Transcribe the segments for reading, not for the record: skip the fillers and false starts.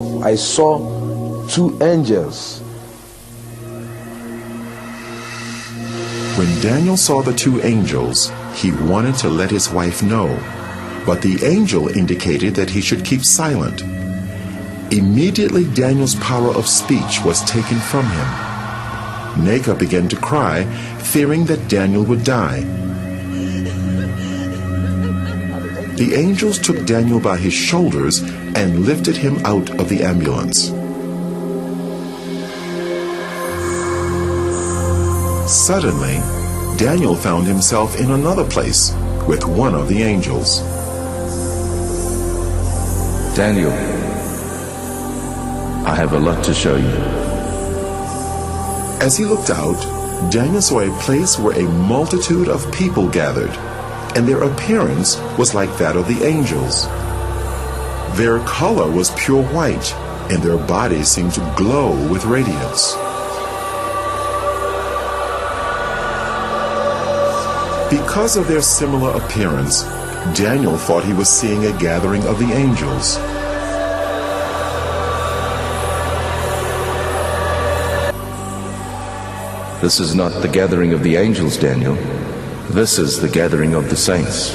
I saw two angels. When Daniel saw the two angels, he wanted to let his wife know, but the angel indicated that he should keep silent. Immediately Daniel's power of speech was taken from him. Neka began to cry, fearing that Daniel would die. The angels took Daniel by his shoulders and lifted him out of the ambulance. Suddenly, Daniel found himself in another place with one of the angels. Daniel, I have a lot to show you. As he looked out, Daniel saw a place where a multitude of people gathered, and their appearance was like that of the angels. Their color was pure white, and their bodies seemed to glow with radiance. Because of their similar appearance, Daniel thought he was seeing a gathering of the angels. This is not the gathering of the angels, Daniel. This is the gathering of the saints.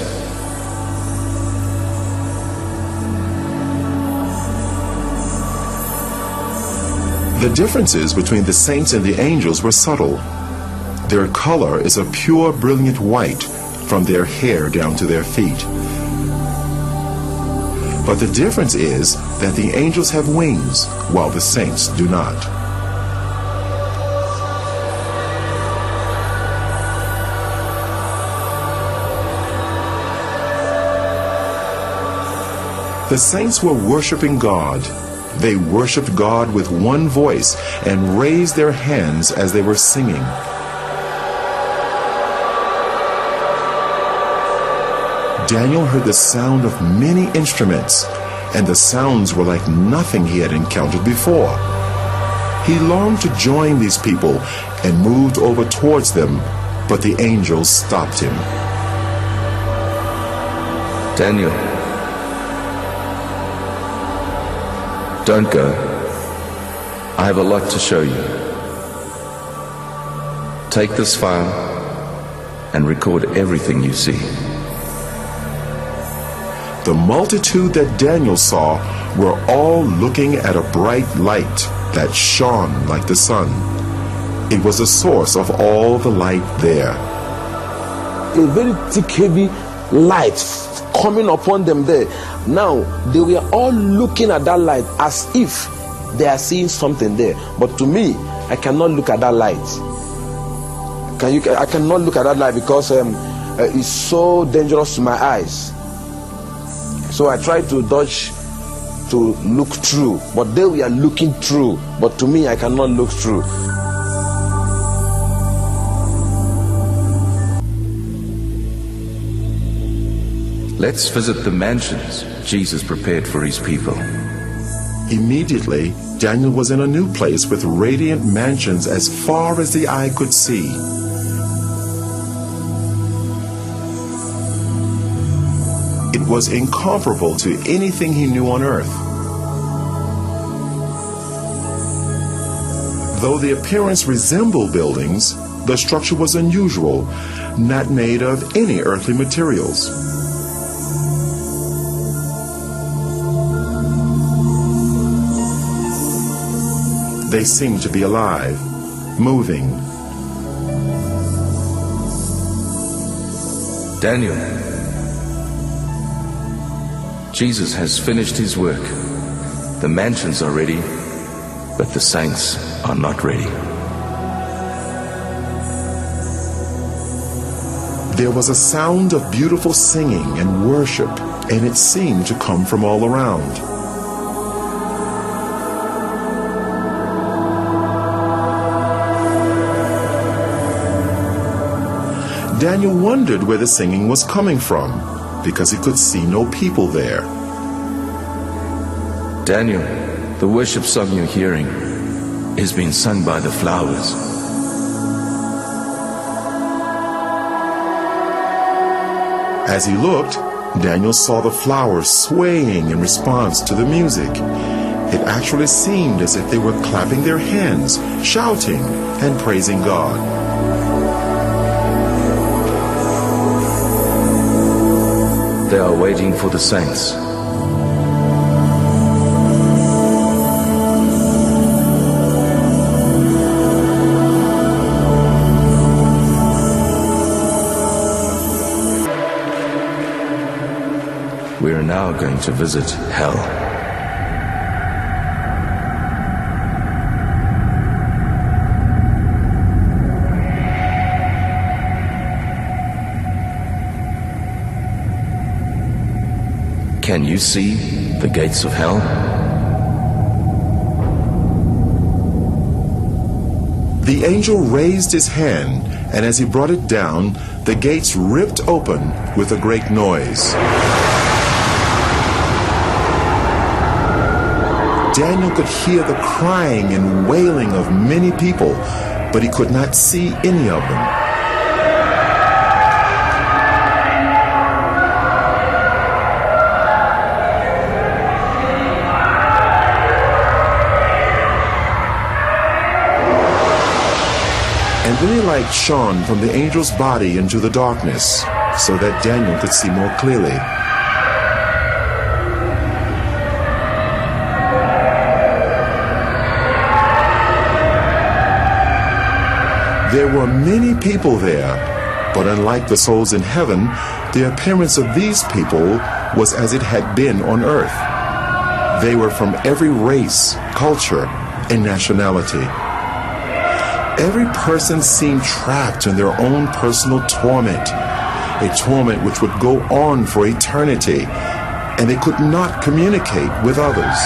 The differences between the saints and the angels were subtle. Their color is a pure, brilliant white from their hair down to their feet. But the difference is that the angels have wings, while the saints do not. The saints were worshiping God. They worshiped God with one voice and raised their hands as they were singing. Daniel heard the sound of many instruments, and the sounds were like nothing he had encountered before. He longed to join these people and moved over towards them, but the angels stopped him. Daniel, don't go. I have a lot to show you. Take this file and record everything you see. The multitude that Daniel saw were all looking at a bright light that shone like the sun. It was the source of all the light there. A very thick, heavy light coming upon them there. Now, they were all looking at that light as if they are seeing something there. But to me, I cannot look at that light. I cannot look at that light because it's so dangerous to my eyes. So I try to dodge to look through, but they were looking through. But to me, I cannot look through. Let's visit the mansions Jesus prepared for his people. Immediately, Daniel was in a new place with radiant mansions as far as the eye could see. It was incomparable to anything he knew on earth. Though the appearance resembled buildings, the structure was unusual, not made of any earthly materials. They seemed to be alive, moving. Daniel, Jesus has finished his work. The mansions are ready, but the saints are not ready. There was a sound of beautiful singing and worship, and it seemed to come from all around. Daniel wondered where the singing was coming from, because he could see no people there. Daniel, the worship song you're hearing is being sung by the flowers. As he looked, Daniel saw the flowers swaying in response to the music, It actually seemed as if they were clapping their hands, shouting, and praising God. They are waiting for the saints. We are now going to visit hell. Can you see the gates of hell? The angel raised his hand, and as he brought it down, the gates ripped open with a great noise. Daniel could hear the crying and wailing of many people, but he could not see any of them. And then a light shone from the angel's body into the darkness, so that Daniel could see more clearly. There were many people there, but unlike the souls in heaven, the appearance of these people was as it had been on earth. They were from every race, culture, and nationality. Every person seemed trapped in their own personal torment, a torment which would go on for eternity, and they could not communicate with others.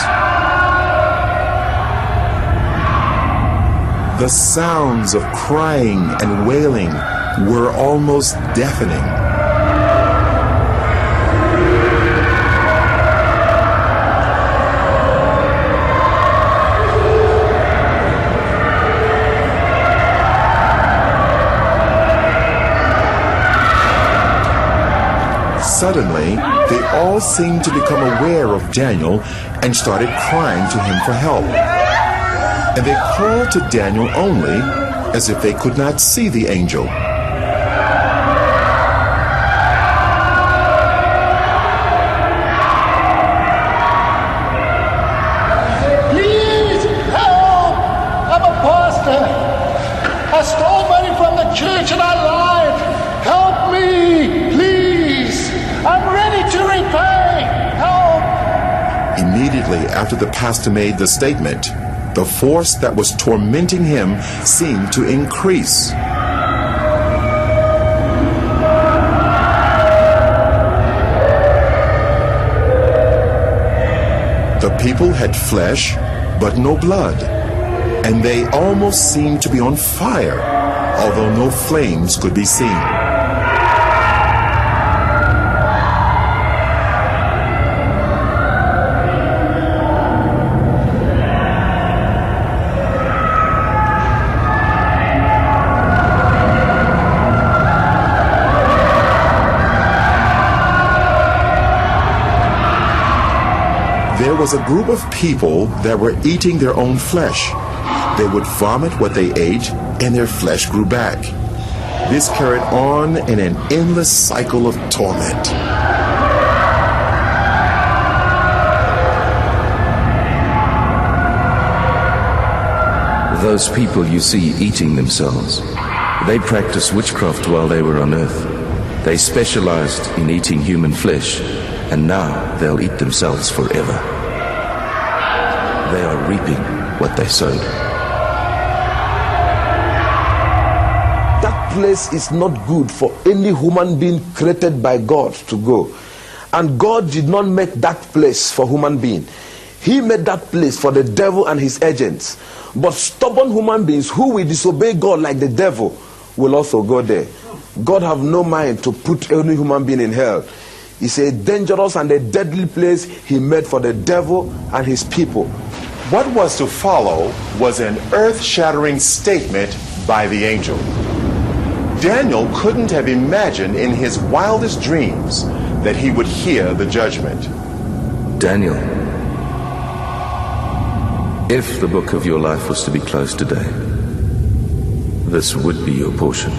The sounds of crying and wailing were almost deafening. Suddenly, they all seemed to become aware of Daniel and started crying to him for help. And they called to Daniel only as if they could not see the angel. Please help! I'm a pastor. I stole money from the church and I lied. Help me, please. I'm ready to repay. Help! Immediately after the pastor made the statement, the force that was tormenting him seemed to increase. The people had flesh, but no blood, and they almost seemed to be on fire, although no flames could be seen. There was a group of people that were eating their own flesh. They would vomit what they ate, and their flesh grew back. This carried on in an endless cycle of torment. Those people you see eating themselves, they practiced witchcraft while they were on earth. They specialized in eating human flesh, and now they'll eat themselves forever. They are reaping what they sowed. That place is not good for any human being created by God to go. And God did not make that place for human being. He made that place for the devil and his agents. But stubborn human beings who will disobey God like the devil will also go there. God have no mind to put any human being in hell. It's a dangerous and a deadly place he made for the devil and his people. What was to follow was an earth-shattering statement by the angel. Daniel couldn't have imagined in his wildest dreams that he would hear the judgment. Daniel, If the book of your life was to be closed today, this would be your portion.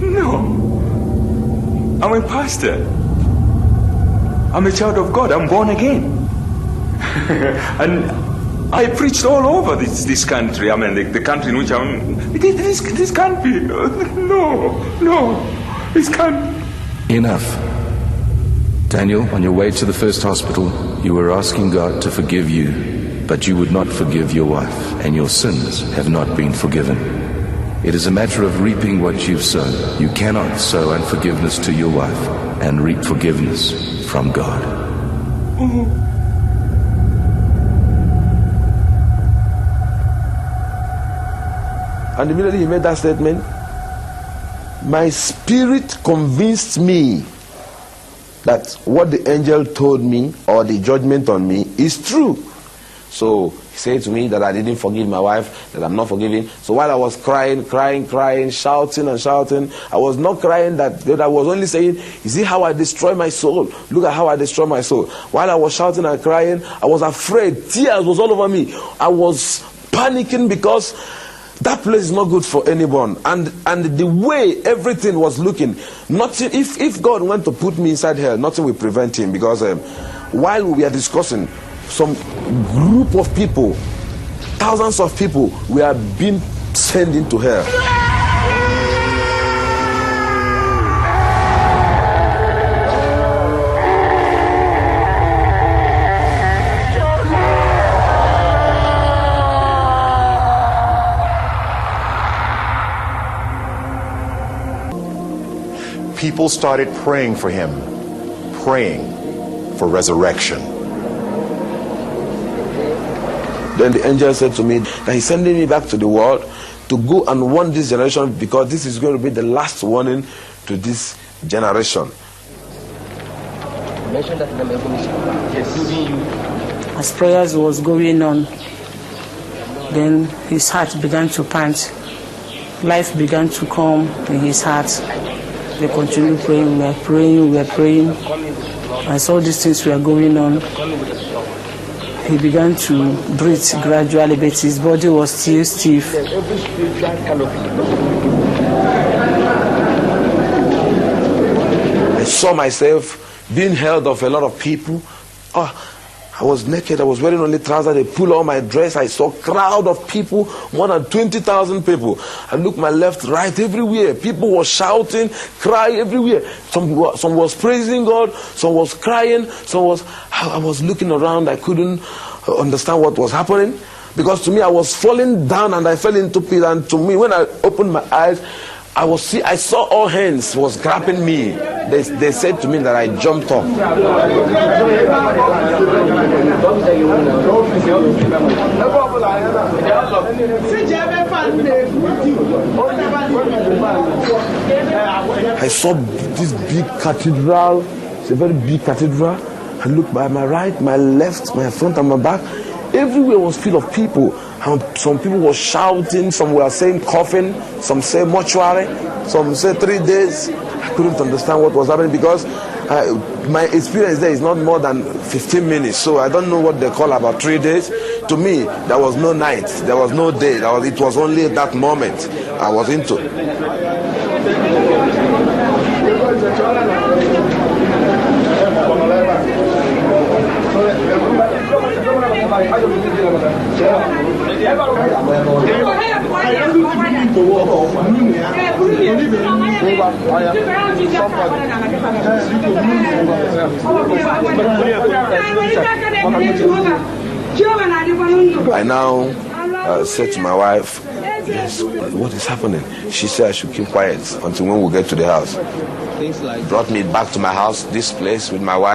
No. I'm a pastor. I'm a child of God. I'm born again. And I preached all over this country. I mean, the country in which I'm... This can't be. No. This can't. Enough. Daniel, on your way to the first hospital, you were asking God to forgive you, but you would not forgive your wife, and your sins have not been forgiven. It is a matter of reaping what you've sown. You cannot sow unforgiveness to your wife and reap forgiveness from God. And immediately he made that statement, my spirit convinced me that what the angel told me, or the judgment on me, is true. So he said to me that I didn't forgive my wife, that I'm not forgiving. So while I was crying, shouting, I was not crying that I was only saying, you see how I destroy my soul? Look at how I destroy my soul. While I was shouting and crying, I was afraid. Tears was all over me. I was panicking because that place is not good for anyone. And the way everything was looking, nothing. If God went to put me inside hell, nothing will prevent him. Because while we are discussing, some group of people, thousands of people, were being sent into hell. People started praying for him, praying for resurrection. Then the angel said to me that he's sending me back to the world to go and warn this generation, because this is going to be the last warning to this generation. As prayers was going on, then his heart began to pant. Life began to come in his heart. We continued praying, we were praying. As all these things were going on, he began to breathe gradually, but his body was still stiff. I saw myself being held of a lot of people. I was naked, I was wearing only trousers, they pulled all my dress. I saw a crowd of people, more than 20,000 people. I looked my left, right, everywhere. People were shouting, crying everywhere. Some was praising God, some was crying, I was looking around, I couldn't understand what was happening. Because to me, I was falling down and I fell into pit. And to me, when I opened my eyes, I saw all hands was grabbing me. They said to me that I jumped up. I saw this big cathedral. It's a very big cathedral. I looked by my right, my left, my front and my back. Everywhere was full of people. And some people were shouting, some were saying coffin, some say mortuary, some say 3 days. I couldn't understand what was happening because my experience there is not more than 15 minutes. So I don't know what they call about 3 days. To me, there was no night, there was no day. It was only that moment I was into. I now said to my wife, yes, what is happening? She said I should keep quiet until when we get to the house. Brought me back to my house, this place with my wife.